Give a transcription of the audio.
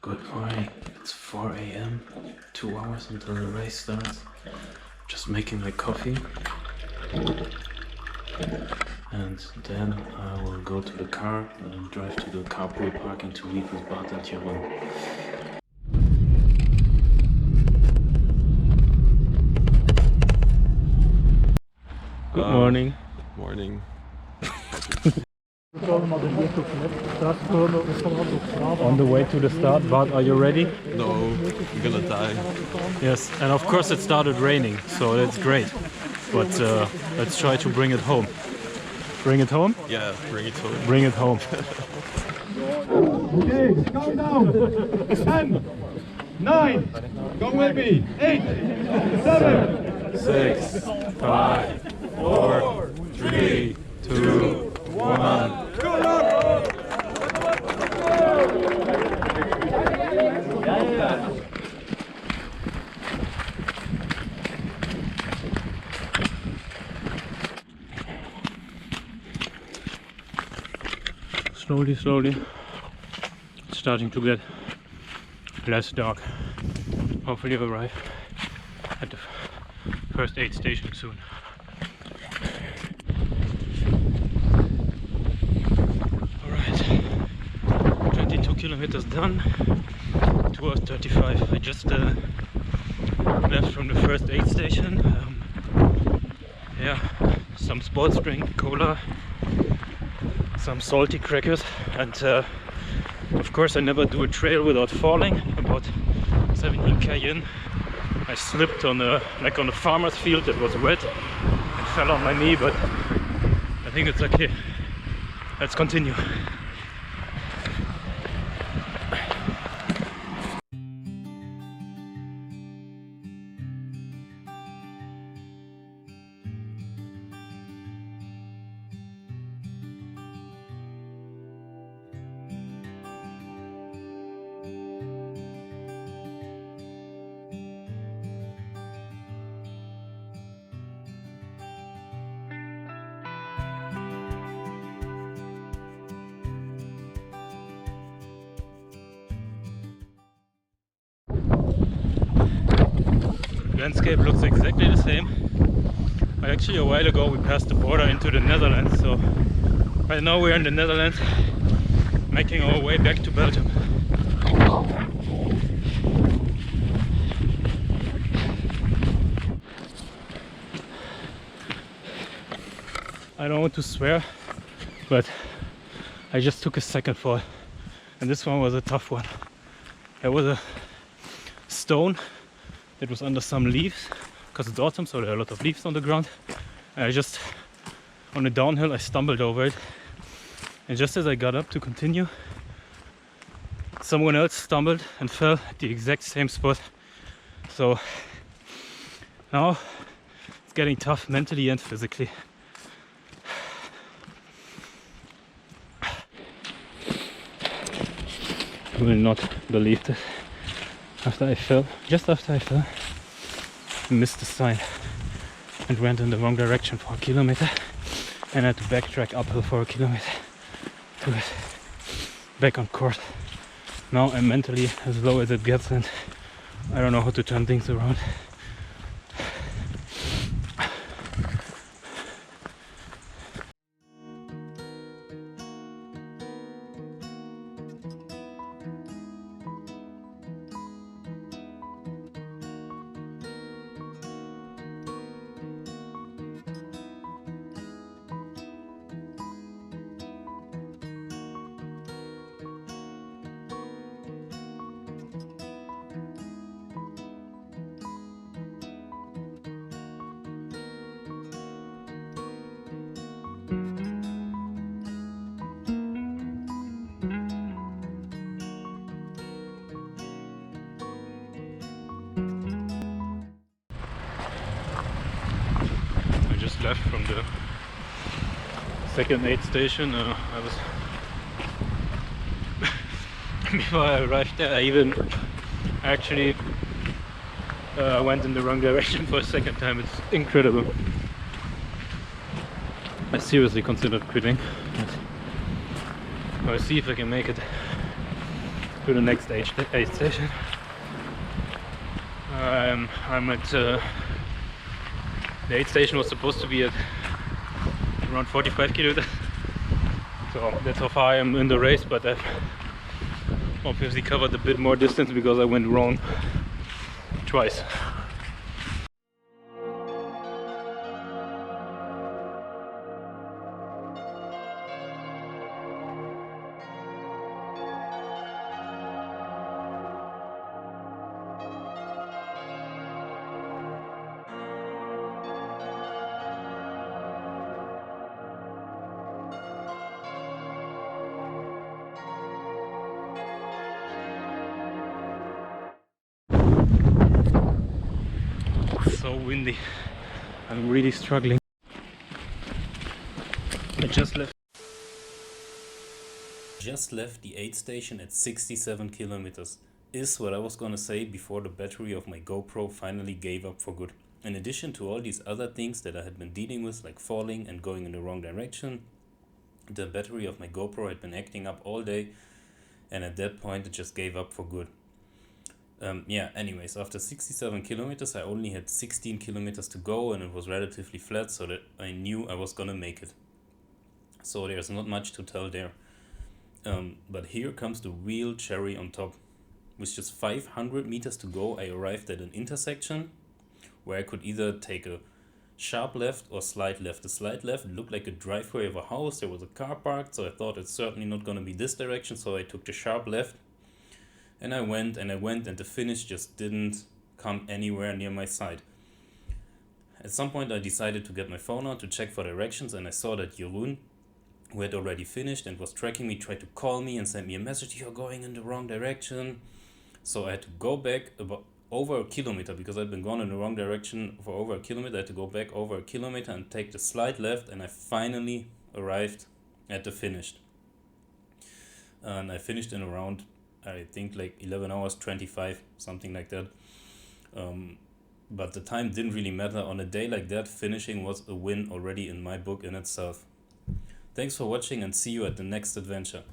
Good morning, it's 4 a.m, 2 hours until the race starts. Just making my coffee. And then I will go to the car and drive to the carpool parking to meet with Bart and Jeroen. Good morning. Morning. On the way to the start, Bart, are you ready? No, I'm gonna die. Yes, and of course it started raining, so that's great. But let's try to bring it home. Bring it home? Yeah, bring it home. Bring it home. Okay, countdown. 10, 9, go with me. 8, 7, 6, 5, 4, 3, 2, 1. Slowly, it's starting to get less dark. Hopefully we'll arrive at the first aid station soon. Alright, 22 kilometers done, 2 hours 35. I just left from the first aid station. Yeah, some sports drink, cola, some salty crackers, and of course I never do a trail without falling. About 17k in, I slipped on a farmer's field that was wet and fell on my knee, but I think it's okay. Let's continue. Landscape looks exactly the same. Actually, a while ago we passed the border into the Netherlands, so right now we're in the Netherlands, making our way back to Belgium. I don't want to swear, but I just took a second fall, and this one was a tough one. There was a stone that was under some leaves, because it's autumn, so there are a lot of leaves on the ground. And I just, on a downhill, I stumbled over it. And just as I got up to continue, someone else stumbled and fell at the exact same spot. So now it's getting tough mentally and physically. You will not believe this. Just after I fell, I missed the sign and went in the wrong direction for a kilometer, and had to backtrack uphill for a kilometer to get back on course. Now I'm mentally as low as it gets, and I don't know how to turn things around. Left from the second aid station. Before I arrived there, I even actually went in the wrong direction for a second time. It's incredible. I seriously considered quitting. I'll see if I can make it to the next aid station. I'm at the aid station was supposed to be at around 45 kilometers, so that's how far I am in the race, but I've obviously covered a bit more distance because I went wrong twice. So windy. I'm really struggling. I just left the aid station at 67 kilometers. Is what I was gonna say before the battery of my GoPro finally gave up for good. In addition to all these other things that I had been dealing with, like falling and going in the wrong direction, the battery of my GoPro had been acting up all day, and at that point it just gave up for good. Anyways, after 67 kilometers I only had 16 kilometers to go, and it was relatively flat, so that I knew I was gonna make it. So there's not much to tell there. But here comes the real cherry on top. With just 500 meters to go, I arrived at an intersection where I could either take a sharp left or slide left. The slide left looked like a driveway of a house. There was a car parked, so I thought it's certainly not going to be this direction, so I took the sharp left. And I went, and the finish just didn't come anywhere near my side. At some point I decided to get my phone out to check for directions, and I saw that Jeroen, who had already finished and was tracking me, tried to call me and sent me a message, "You're going in the wrong direction." So I had to go back about over a kilometer, because I'd been gone in the wrong direction for over a kilometer. I had to go back over a kilometer and take the slide left, and I finally arrived at the finish. And I finished in around, I think, like 11 hours 25, something like that. But the time didn't really matter. On a day like that, finishing was a win already in my book in itself. Thanks for watching, and see you at the next adventure.